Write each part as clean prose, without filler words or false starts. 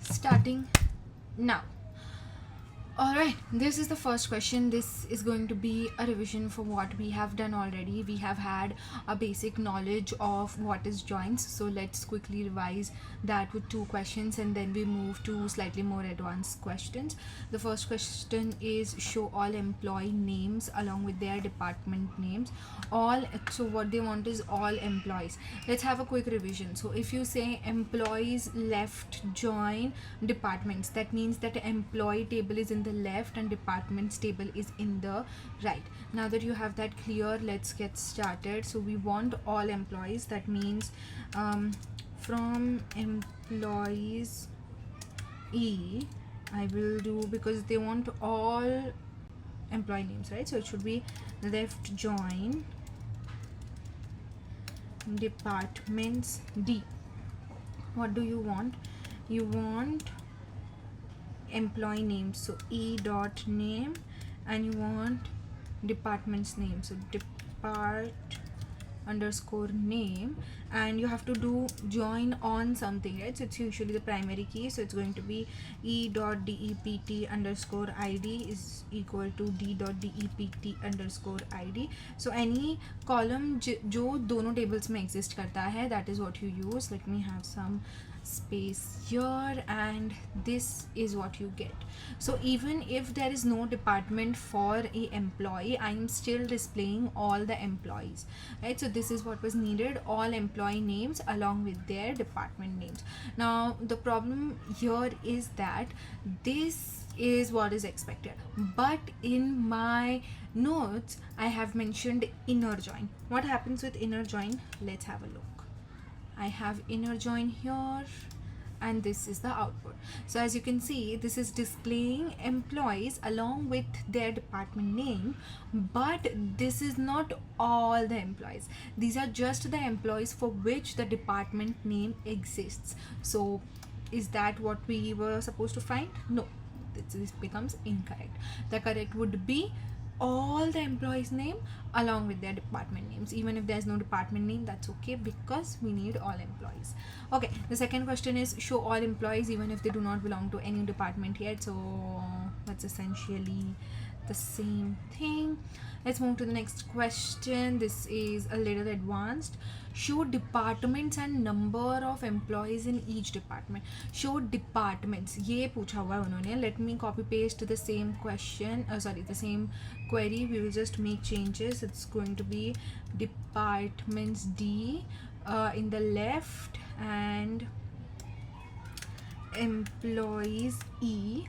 Starting now. Alright, this is the first question. This is going to be a revision for what we have done already. We have had a basic knowledge of what is joins. So let's quickly revise that with two questions and then we move to slightly more advanced questions. The first question is show all employee names along with their department names. So what they want is all employees. Let's have a quick revision. So if you say employees left join departments, that means that the employee table is in the left and departments table is in the right. Now that you have that clear, let's get started. So we want all employees, that means from employees E I will do, because they want all employee names, right? So it should be left join departments D. What do you want? You want employee names, so E dot name, and you want department's name, so depart underscore name, and you have to do join on something, right? So it's usually the primary key, so it's going to be E dot dept underscore id is equal to D dot dept underscore id. So any column जो दोनों tables में exist करता है, that is what you use. Let me have some space here, and this is what you get. So even if there is no department for a employee, I am still displaying all the employees, right? So this is what was needed, all employee names along with their department names. Now the problem here is that this is what is expected, but in my notes I have mentioned inner join. What happens with inner join? Let's have a look. I have inner join here and this is the output. So as you can see, this is displaying employees along with their department name, but this is not all the employees. These are just the employees for which the department name exists. So is that what we were supposed to find? No, this becomes incorrect. The correct would be all the employees name along with their department names. Even if there's no department name, that's okay, because we need all employees. Okay, the second question is show all employees even if they do not belong to any department yet. So that's essentially the same thing. Let's move to the next question. This is a little advanced. Show departments and number of employees in each department. Show departments, ये पूछा हुआ है उन्होंने. Let me copy paste the same question, the same query. We will just make changes. It's going to be departments D in the left and employees E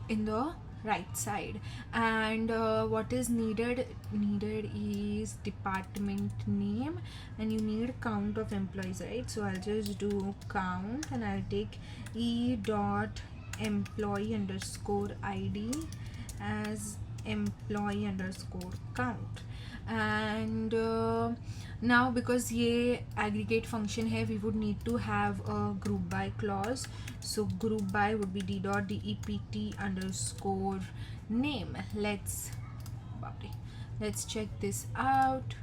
in the right side. And what is needed is department name, and you need count of employees, right? So I'll just do count and I'll take E dot employee underscore id as employee underscore count. And now because ये aggregate function है, we would need to have a group by clause. So group by would be D dot dept underscore name. Let's check this out.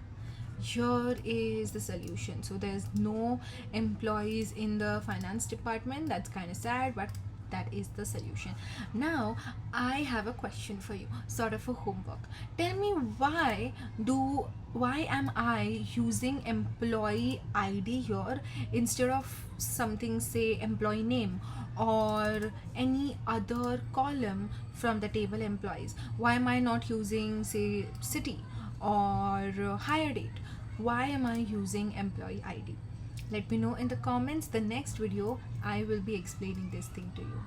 Here is the solution. So there's no employees in the finance department. That's kind of sad, but that is the solution. Now I have a question for you, sort of a homework. Tell me why am I using employee ID here instead of something, say employee name or any other column from the table employees? Why am I not using, say, city or hire date? Why am I using employee ID? Let me know in the comments. The next video I will be explaining this thing to you.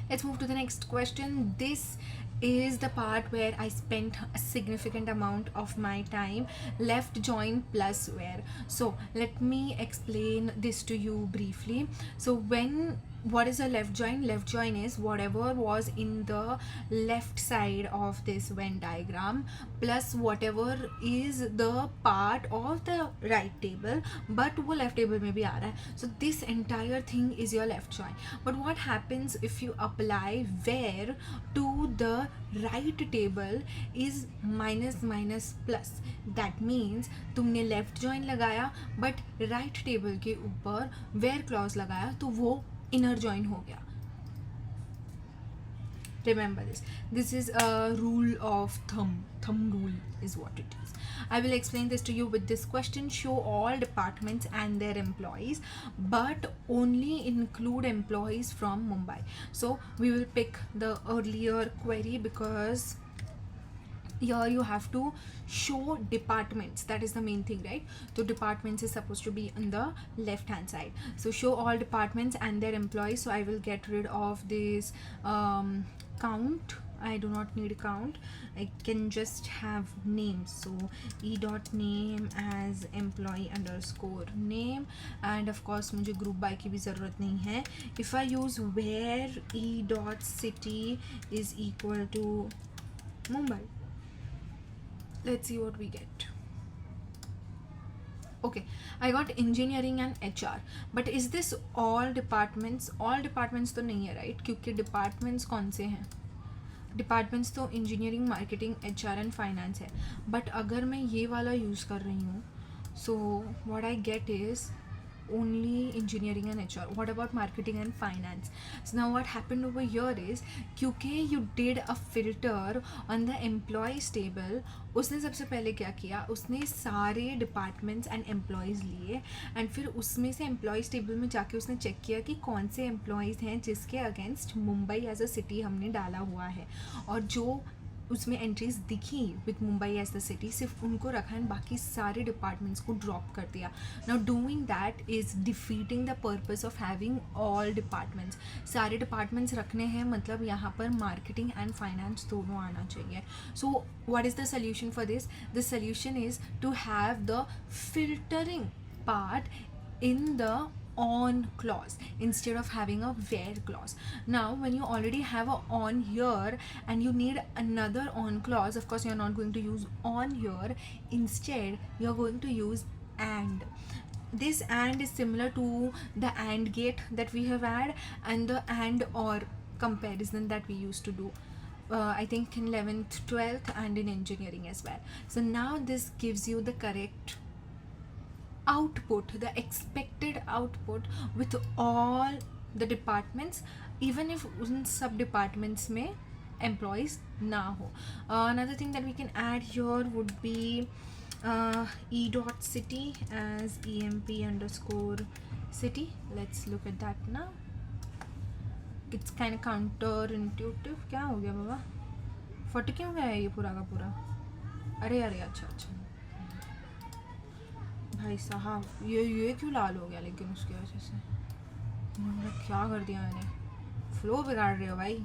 Let's move to the next question. This is the part where I spent a significant amount of my time. Left join plus where. So let me explain this to you briefly. So when what is a left join? Left join is whatever was in the left side of this Venn diagram plus whatever is the part of the right table, but वो left table में भी आ रहा है. So this entire thing is your left join. But what happens if you apply where to the right table is minus minus plus? That means तुमने left join लगाया but right table के ऊपर where clause लगाया तो वो inner join हो गया. Remember this is a rule of thumb rule is what it is. I will explain this to you with this question. Show all departments and their employees but only include employees from Mumbai. So we will pick the earlier query because here you have to show departments. That is the main thing, right? So departments is supposed to be on the left hand side. So show all departments and their employees. So I will get rid of this count. I do not need count. I can just have names. So e dot name as employee underscore name, and of course मुझे group by की भी ज़रूरत नहीं है. If I use where e dot city is equal to Mumbai, let's see what we get. Okay, I got engineering and HR, but is this all departments? All departments तो नहीं है, right? क्योंकि departments कौन से हैं? Departments तो engineering, marketing, HR and finance है. But अगर मैं ये वाला use कर रही हूँ, so what I get is only engineering and HR. What about marketing and finance? So now what happened over here is क्योंकि you did a filter on the employees table, उसने सबसे पहले क्या किया, उसने सारे departments and employees लिए and फिर उसमें से employees table में जाके उसने चेक किया कि कौन से employees हैं जिसके against Mumbai as a city हमने डाला हुआ है, और जो उसमें एंट्रीज दिखी with Mumbai as the city सिर्फ उनको रखा एंड बाकी सारे डिपार्टमेंट्स को ड्रॉप कर दिया. Now doing that is defeating the purpose of having all departments. सारे डिपार्टमेंट्स रखने हैं मतलब यहाँ पर मार्केटिंग एंड फाइनेंस दोनों आना चाहिए. So what is the solution for this? The solution is to have the filtering part in the on clause instead of having a where clause. Now when you already have a on here and you need another on clause, of course you're not going to use on here. Instead you're going to use and. This and is similar to the and gate that we have had and the and or comparison that we used to do I think in 11th 12th and in engineering as well. So now this gives you the correct output, the expected output with all the departments, even if उन सब departments में employees ना हो. Another thing that we can add here would be e dot city as emp underscore city. Let's look at that now. It's kind of counterintuitive. क्या हो गया बाबा? फट क्यों गया है ये पूरा का पूरा? अरे अरे अच्छा अच्छा भाई साहब, ये क्यों लाल हो गया लेकिन उसकी वजह से? क्या कर दिया मैंने? फ्लो बिगाड़ रहे हो भाई.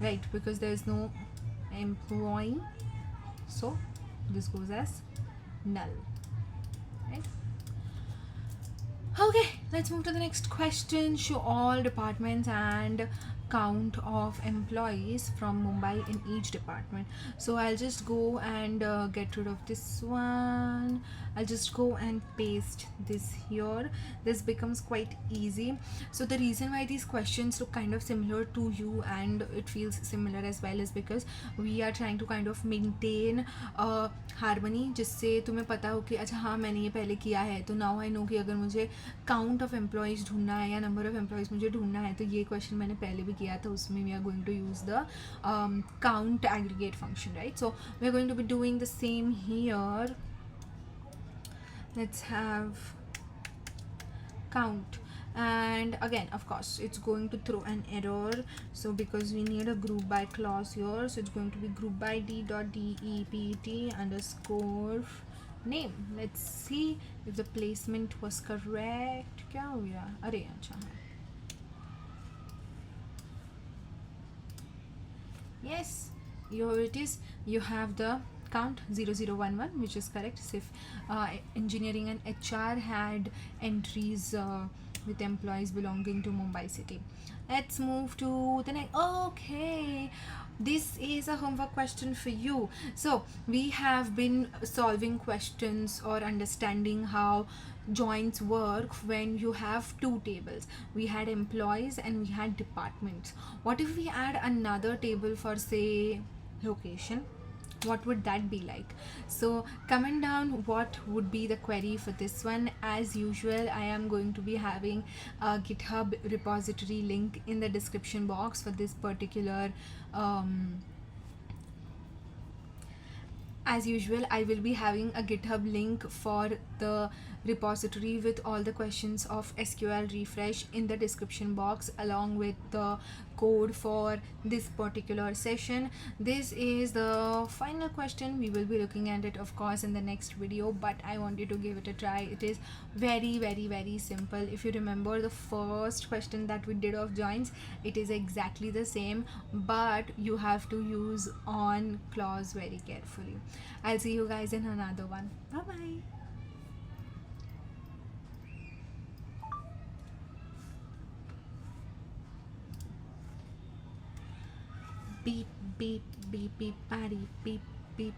Right, because there is no employee, so this goes as null. Right? Okay, let's move to the next question. Show all departments and count of employees from Mumbai in each department. So I'll just go and get rid of this one. I'll just go and paste this here. This becomes quite easy. So the reason why these questions look kind of similar to you and it feels similar as well is because we are trying to kind of maintain harmony, जिससे तुम्हें पता हो कि अच्छा हाँ मैंने ये पहले किया है तो now I know कि अगर मुझे count of employees ढूंढना है या number of employees मुझे ढूंढना है तो ये question मैंने पहले भी किया था, उसमें we are going to use the count aggregate function, right? So we are going to be doing the same here. Let's have count, and again of course it's going to throw an error, so because we need a group by clause here, so it's going to be group by d.dept underscore name. Let's see if the placement was correct. क्या हो गया? अरे अच्छा है. Yes, here it is. You have the count 0011, which is correct. So if engineering and HR had entries with employees belonging to Mumbai city. Let's move to the next. Okay, this is a homework question for you. So we have been solving questions or understanding how joins work when you have two tables. We had employees and we had departments. What if we add another table for, say, location? What would that be like? So comment down what would be the query for this one. As usual, I am going to be having a GitHub repository link in the description box for this particular as usual, I will be having a GitHub link for the repository with all the questions of SQL refresh in the description box, along with the code for this particular session. This is the final question. We will be looking at it, of course, in the next video, but I wanted to give it a try. It is very, very, very simple. If you remember the first question that we did of joins, it is exactly the same, but you have to use on clause very carefully. I'll see you guys in another one. Bye bye. Beep beep beep beep, patty beep beep.